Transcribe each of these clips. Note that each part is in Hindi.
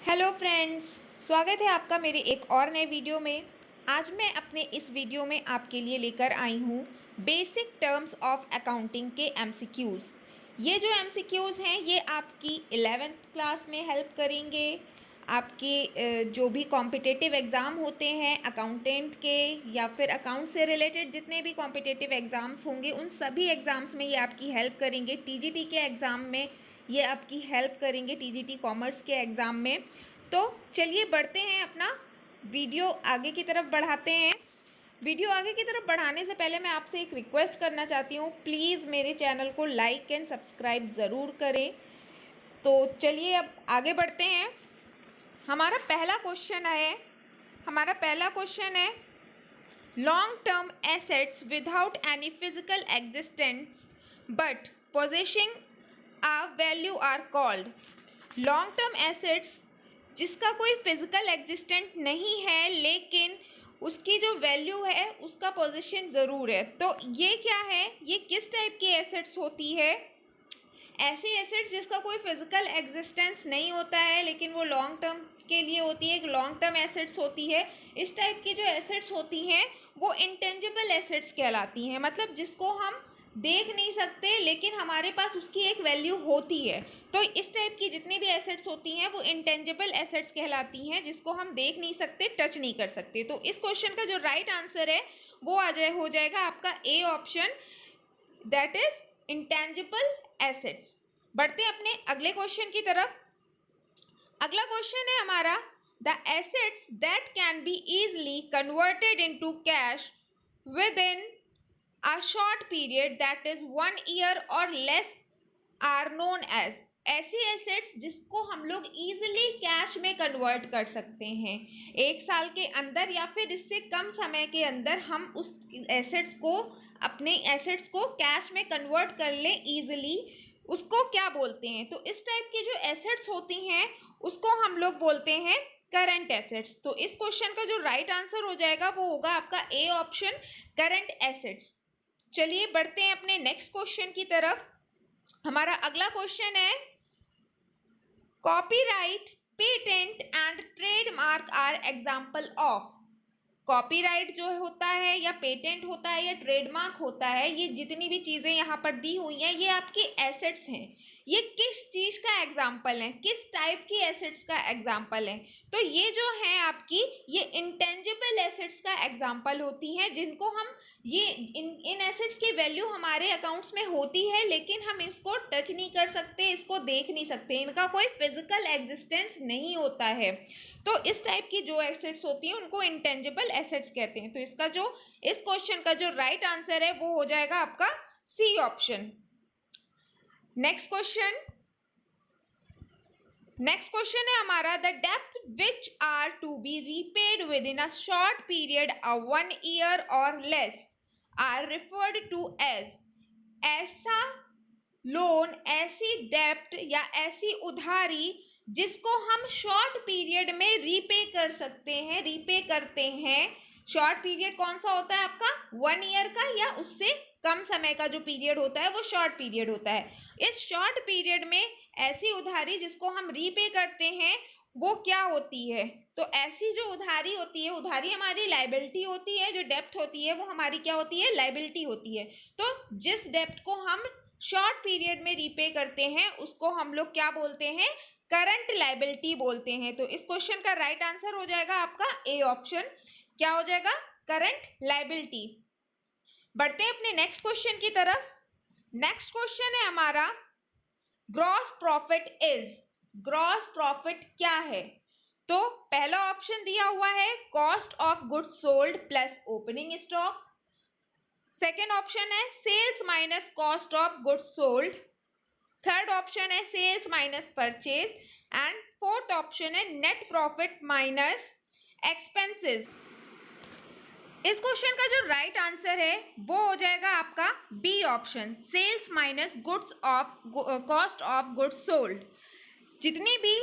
हेलो फ्रेंड्स, स्वागत है आपका मेरे एक और नए वीडियो में। आज मैं अपने इस वीडियो में आपके लिए लेकर आई हूँ बेसिक टर्म्स ऑफ अकाउंटिंग के एमसीक्यूज़। ये जो एमसीक्यूज़ हैं ये आपकी 11th क्लास में हेल्प करेंगे। आपके जो भी कॉम्पिटिटिव एग्ज़ाम होते हैं अकाउंटेंट के या फिर अकाउंट से रिलेटेड जितने भी कॉम्पिटिटिव एग्ज़ाम्स होंगे उन सभी एग्ज़ाम्स में ये आपकी हेल्प करेंगे। टीजीटी के एग्ज़ाम में ये आपकी हेल्प करेंगे, टीजीटी कॉमर्स के एग्ज़ाम में। तो चलिए बढ़ते हैं, अपना वीडियो आगे की तरफ बढ़ाते हैं। वीडियो आगे की तरफ बढ़ाने से पहले मैं आपसे एक रिक्वेस्ट करना चाहती हूँ, प्लीज़ मेरे चैनल को लाइक एंड सब्सक्राइब ज़रूर करें। तो चलिए अब आगे बढ़ते हैं। हमारा पहला क्वेश्चन है long term assets without any physical existence but possessing a value are called. Long term assets जिसका कोई फिजिकल एग्जिस्टेंट नहीं है लेकिन उसकी जो वैल्यू है उसका पोजीशन ज़रूर है। तो ये क्या है, ये किस टाइप की एसेट्स होती है? ऐसी एसेट्स जिसका कोई फिजिकल एग्जिस्टेंस नहीं होता है लेकिन वो लॉन्ग टर्म के लिए होती है, एक लॉन्ग टर्म एसेट्स होती है। इस टाइप की जो एसेट्स होती हैं वो इंटेंजिबल एसेट्स कहलाती हैं, मतलब जिसको हम देख नहीं सकते लेकिन हमारे पास उसकी एक वैल्यू होती है। तो इस टाइप की जितनी भी एसेट्स होती हैं वो इंटेंजिबल एसेट्स कहलाती हैं, जिसको हम देख नहीं सकते, टच नहीं कर सकते। तो इस क्वेश्चन का जो राइट आंसर है वो हो जाएगा आपका A option, that is intangible assets. बढ़ते हैं अपने अगले क्वेश्चन की तरफ। अगला क्वेश्चन है हमारा the assets that can be easily converted into cash with in a short period that is 1 year or less are known as। ऐसी एसेट्स जिसको हम लोग इजीली कैश में कन्वर्ट कर सकते हैं, 1 साल के अंदर या फिर इससे कम समय के अंदर हम उस एसेट्स को, अपने एसेट्स को कैश में कन्वर्ट कर लें इजीली, उसको क्या बोलते हैं? तो इस टाइप की जो एसेट्स होती हैं उसको हम लोग बोलते हैं करंट एसेट्स। तो इस क्वेश्चन का जो राइट आंसर हो जाएगा वो होगा आपका ए ऑप्शन, करंट एसेट्स। चलिए बढ़ते हैं अपने नेक्स्ट क्वेश्चन की तरफ। हमारा अगला क्वेश्चन है copyright, patent and trademark are example of. Copyright जो होता है या पेटेंट होता है या ट्रेडमार्क होता है, ये जितनी भी चीजें यहाँ पर दी हुई हैं ये आपकी एसेट्स हैं। ये किस चीज का एग्जाम्पल है, किस टाइप की एसेट्स का एग्जाम्पल है? तो ये जो है आपकी, ये इंटेंजिबल एसेट्स का एग्जाम्पल होती हैं, जिनको हम ये इन एसेट्स की वैल्यू हमारे अकाउंट्स में होती है लेकिन हम इसको टच नहीं कर सकते, इसको देख नहीं सकते, इनका कोई फिजिकल एग्जिस्टेंस नहीं होता है। तो इस टाइप की जो एसेट्स होती हैं उनको इंटेंजिबल एसेट्स कहते हैं। तो इसका जो, इस क्वेश्चन का जो राइट आंसर है वो हो जाएगा आपका सी ऑप्शन। नेक्स्ट क्वेश्चन है हमारा द डेप्थ which are to be repaid within a short period a 1 year और less are referred to as. ऐसा लोन, ऐसी डेप्ट या ऐसी उधारी जिसको हम शॉर्ट पीरियड में रीपे कर सकते हैं, रीपे करते हैं। शॉर्ट पीरियड कौन सा होता है आपका? 1 year का या उससे कम समय का जो पीरियड होता है वो शॉर्ट पीरियड होता है। इस शॉर्ट पीरियड में ऐसी उधारी जिसको हम रीपे करते हैं वो क्या होती है? तो ऐसी जो उधारी होती है, उधारी हमारी लायबिलिटी होती है, जो डेप्ट होती है वो हमारी क्या होती है? लायबिलिटी होती है। तो जिस डेप्ट को हम शॉर्ट पीरियड में रीपे करते हैं उसको हम लोग क्या बोलते हैं? करंट लायबिलिटी बोलते हैं। तो इस क्वेश्चन का राइट आंसर हो जाएगा आपका ए ऑप्शन, क्या हो जाएगा? Current liability. बढ़ते हैं अपने नेक्स्ट क्वेश्चन की तरफ। नेक्स्ट क्वेश्चन है हमारा gross profit is. Gross profit क्या है? तो पहला ऑप्शन दिया हुआ है cost of goods sold plus opening stock. Second option है sales minus cost of goods sold. Third option है sales minus purchase and fourth option है नेट प्रॉफिट माइनस एक्सपेंसेस। इस क्वेश्चन का जो राइट आंसर है वो हो जाएगा आपका B option, sales minus goods of cost of goods sold. जितनी भी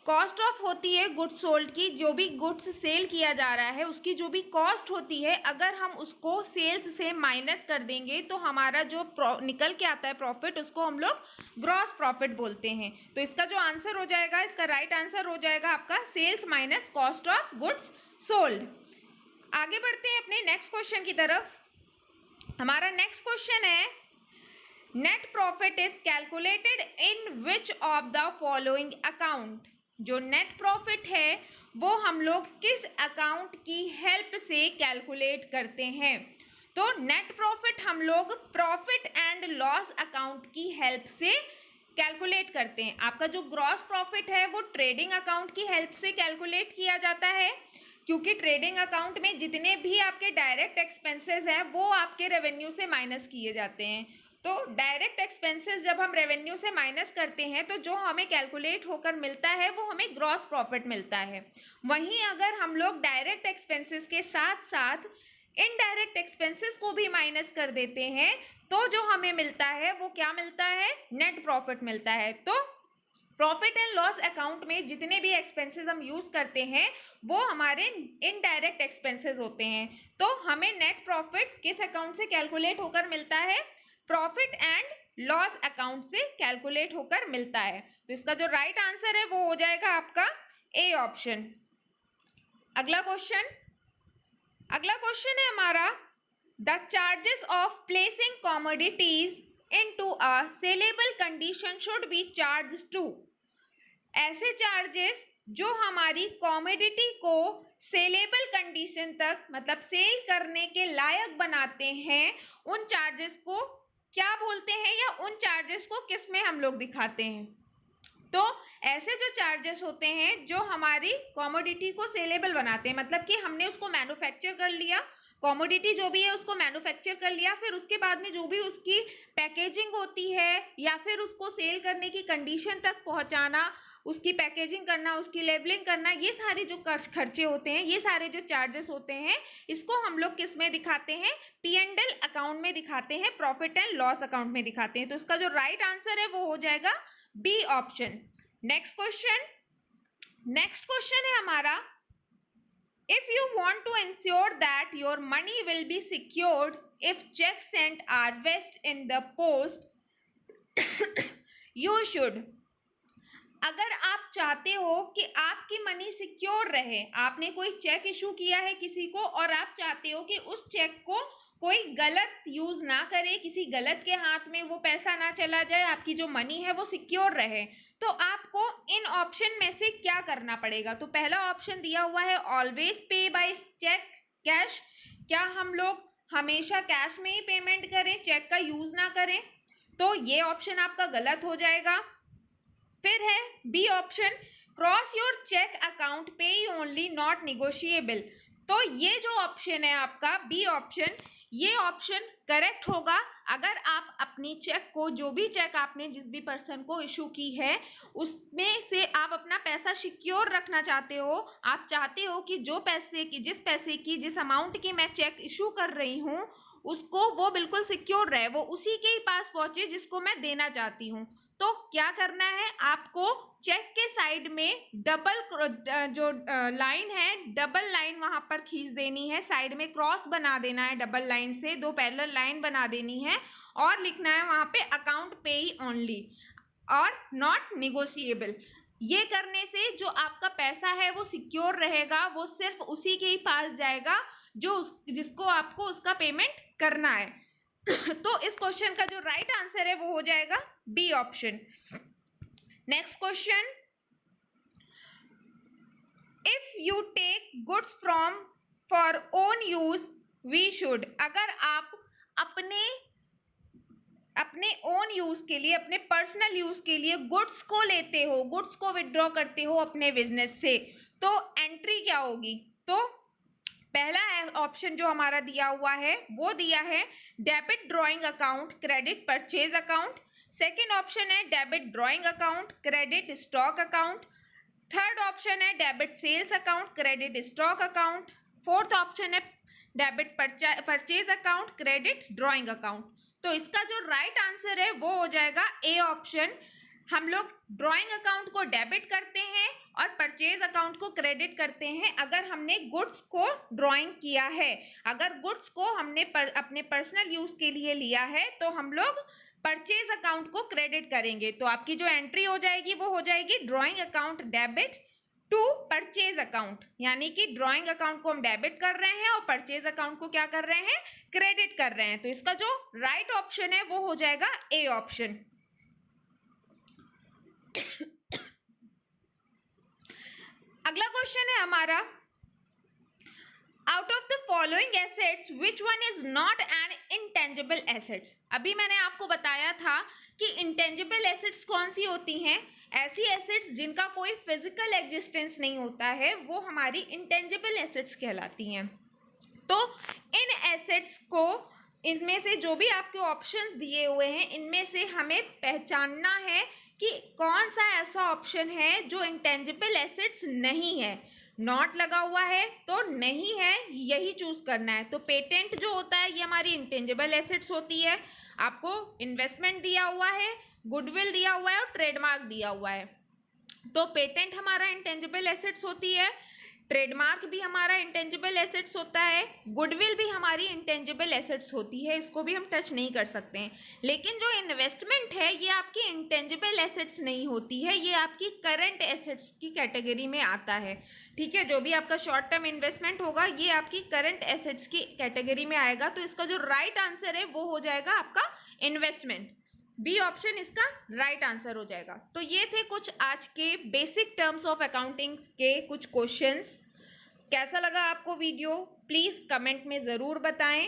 कॉस्ट ऑफ होती है गुड्स सोल्ड की, जो भी गुड्स सेल किया जा रहा है उसकी जो भी कॉस्ट होती है, अगर हम उसको सेल्स से माइनस कर देंगे तो हमारा जो निकल के आता है प्रॉफिट, उसको हम लोग ग्रॉस प्रॉफिट बोलते हैं। तो इसका जो आंसर हो जाएगा, इसका राइट आंसर हो जाएगा आपका sales minus cost of goods sold. आगे बढ़ते हैं अपने नेक्स्ट क्वेश्चन की तरफ। हमारा नेक्स्ट क्वेश्चन है, net profit is calculated in which of the following account. जो नेट प्रॉफिट है वो हम लोग किस अकाउंट की हेल्प से कैलकुलेट करते हैं? तो नेट प्रॉफिट हम लोग प्रॉफिट एंड लॉस अकाउंट की हेल्प से कैलकुलेट करते हैं। आपका जो ग्रॉस प्रॉफिट है वो ट्रेडिंग अकाउंट की हेल्प से कैलकुलेट किया जाता है, क्योंकि ट्रेडिंग अकाउंट में जितने भी आपके डायरेक्ट एक्सपेंसेस हैं वो आपके रेवेन्यू से माइनस किए जाते हैं। तो डायरेक्ट एक्सपेंसेस जब हम रेवेन्यू से माइनस करते हैं तो जो हमें कैलकुलेट होकर मिलता है वो हमें ग्रॉस प्रॉफिट मिलता है। वहीं अगर हम लोग डायरेक्ट एक्सपेंसेस के साथ साथ इनडायरेक्ट एक्सपेंसेस को भी माइनस कर देते हैं तो जो हमें मिलता है वो क्या मिलता है? नेट प्रॉफिट मिलता है। तो प्रॉफिट एंड लॉस अकाउंट में जितने भी एक्सपेंसेस हम यूज करते हैं वो हमारे इनडायरेक्ट एक्सपेंसेस होते हैं। तो हमें नेट प्रॉफिट किस अकाउंट से कैलकुलेट होकर मिलता है? प्रॉफिट एंड लॉस अकाउंट से कैलकुलेट होकर मिलता है। तो इसका जो राइट आंसर है वो हो जाएगा आपका ए ऑप्शन। अगला क्वेश्चन है हमारा, the charges of placing commodities into a saleable condition should be charge to. ऐसे चार्जेस जो हमारी कॉमोडिटी को सेलेबल कंडीशन तक, मतलब सेल करने के लायक बनाते हैं, उन चार्जेस को क्या बोलते हैं या उन चार्जेस को किस में हम लोग दिखाते हैं? तो ऐसे जो चार्जेस होते हैं जो हमारी कॉमोडिटी को सेलेबल बनाते हैं, मतलब कि हमने उसको मैन्युफैक्चर कर लिया, कॉमोडिटी जो भी है उसको मैन्युफैक्चर कर लिया, फिर उसके बाद में जो भी उसकी पैकेजिंग होती है या फिर उसको सेल करने की कंडीशन तक पहुंचाना, उसकी पैकेजिंग करना, उसकी लेबलिंग करना, ये सारे जो खर्चे होते हैं, ये सारे जो चार्जेस होते हैं, इसको हम लोग किस में दिखाते हैं? P&L अकाउंट में दिखाते हैं, प्रॉफिट एंड लॉस अकाउंट में दिखाते हैं। तो इसका जो राइट आंसर है वो हो जाएगा बी ऑप्शन। नेक्स्ट क्वेश्चन है हमारा, if you want to ensure that your money will be secured if checks sent are vested in the post, you should। अगर आप चाहते हो कि आपकी मनी सिक्योर रहे, आपने कोई चेक इशू किया है किसी को और आप चाहते हो कि उस चेक को कोई गलत यूज ना करे, किसी गलत के हाथ में वो पैसा ना चला जाए, आपकी जो मनी है वो सिक्योर रहे, तो आपको इन ऑप्शन में से क्या करना पड़ेगा? तो पहला ऑप्शन दिया हुआ है ऑलवेज पे बाय चेक कैश। क्या हम लोग हमेशा कैश में ही पेमेंट करें, चेक का यूज ना करें? तो ये ऑप्शन आपका गलत हो जाएगा। फिर है B option, cross your cheque account payee only not negotiable. तो ये जो ऑप्शन है आपका बी ऑप्शन, ये ऑप्शन करेक्ट होगा अगर आप अपनी चेक को, जो भी चेक आपने जिस भी पर्सन को इशू की है, उसमें से आप अपना पैसा सिक्योर रखना चाहते हो। आप चाहते हो कि जो पैसे की, जिस अमाउंट की मैं चेक इशू कर रही हूँ उसको वो बिल्कुल सिक्योर रहे, वो उसी के ही पास पहुंचे जिसको मैं देना चाहती हूँ। तो क्या करना है आपको? चेक के साइड में डबल जो लाइन है, डबल लाइन वहां पर खींच देनी है, साइड में क्रॉस बना देना है, डबल लाइन से दो पैरेलल लाइन बना देनी है और लिखना है वहां पे अकाउंट पे ही ओनली और नॉट निगोशिएबल। ये करने से जो आपका पैसा है वो सिक्योर रहेगा, वो सिर्फ उसी के ही पास जाएगा जो जिसको आपको उसका पेमेंट करना है। तो इस क्वेश्चन का जो राइट आंसर है वो हो जाएगा B option. Next question, if you take goods from for own use we should. अगर आप अपने ओन यूज के लिए, अपने पर्सनल यूज के लिए गुड्स को लेते हो, गुड्स को विड्रॉ करते हो अपने बिजनेस से, तो एंट्री क्या होगी? तो पहला ऑप्शन जो हमारा दिया हुआ है वो दिया है debit drawing account, credit purchase account. Second option है debit drawing account, credit stock account. Third option है debit sales account, credit stock account. Fourth option है debit purchase account, credit drawing account. तो इसका जो राइट आंसर है वो हो जाएगा ए ऑप्शन, हम लोग ड्राइंग अकाउंट को डेबिट करते हैं और परचेज अकाउंट को क्रेडिट करते हैं अगर हमने गुड्स को ड्राइंग किया है। अगर गुड्स को हमने अपने पर्सनल यूज के लिए लिया है तो हम लोग परचेज अकाउंट को क्रेडिट करेंगे। तो आपकी जो एंट्री हो जाएगी वो हो जाएगी drawing account debit to purchase account, यानी कि ड्राइंग अकाउंट को हम डेबिट कर रहे हैं और परचेज अकाउंट को क्या कर रहे हैं, क्रेडिट कर रहे हैं। तो इसका जो राइट ऑप्शन है वो हो जाएगा ए ऑप्शन। अगला क्वेश्चन है हमारा, out of the following assets which one is not an intangible assets. अभी मैंने आपको बताया था कि इंटेंजिबल एसेट्स कौन सी होती हैं, ऐसी एसेट्स जिनका कोई फिजिकल एग्जिस्टेंस नहीं होता है वो हमारी इंटेंजिबल एसेट्स कहलाती हैं। तो इन एसेट्स को, इसमें से जो भी आपके ऑप्शन दिए हुए हैं इनमें से हमें पहचानना है कि कौन सा ऐसा ऑप्शन है जो इंटेंजिबल एसेट्स नहीं है। नॉट लगा हुआ है तो नहीं है, यही चूज करना है। तो पेटेंट जो होता है ये हमारी इंटेंजिबल एसेट्स होती है। आपको इन्वेस्टमेंट दिया हुआ है, गुडविल दिया हुआ है और ट्रेडमार्क दिया हुआ है। तो पेटेंट हमारा इंटेंजिबल एसेट्स होती है, ट्रेडमार्क भी हमारा इंटेंजिबल एसेट्स होता है, गुडविल भी हमारी इंटेंजिबल एसेट्स होती है, इसको भी हम टच नहीं कर सकते हैं। लेकिन जो इन्वेस्टमेंट है ये आपकी इंटेंजिबल एसेट्स नहीं होती है, ये आपकी करंट एसेट्स की कैटेगरी में आता है। ठीक है, जो भी आपका शॉर्ट टर्म इन्वेस्टमेंट होगा ये आपकी करंट एसेट्स की कैटेगरी में आएगा। तो इसका जो राइट आंसर है वो हो जाएगा आपका इन्वेस्टमेंट, बी ऑप्शन इसका राइट आंसर हो जाएगा। तो ये थे कुछ आज के बेसिक टर्म्स ऑफ अकाउंटिंग के कुछ क्वेश्चंस। कैसा लगा आपको वीडियो, प्लीज़ कमेंट में ज़रूर बताएं।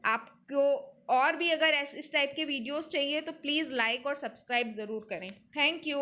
आपको और भी अगर इस टाइप के वीडियोस चाहिए तो प्लीज़ लाइक और सब्सक्राइब ज़रूर करें। Thank you.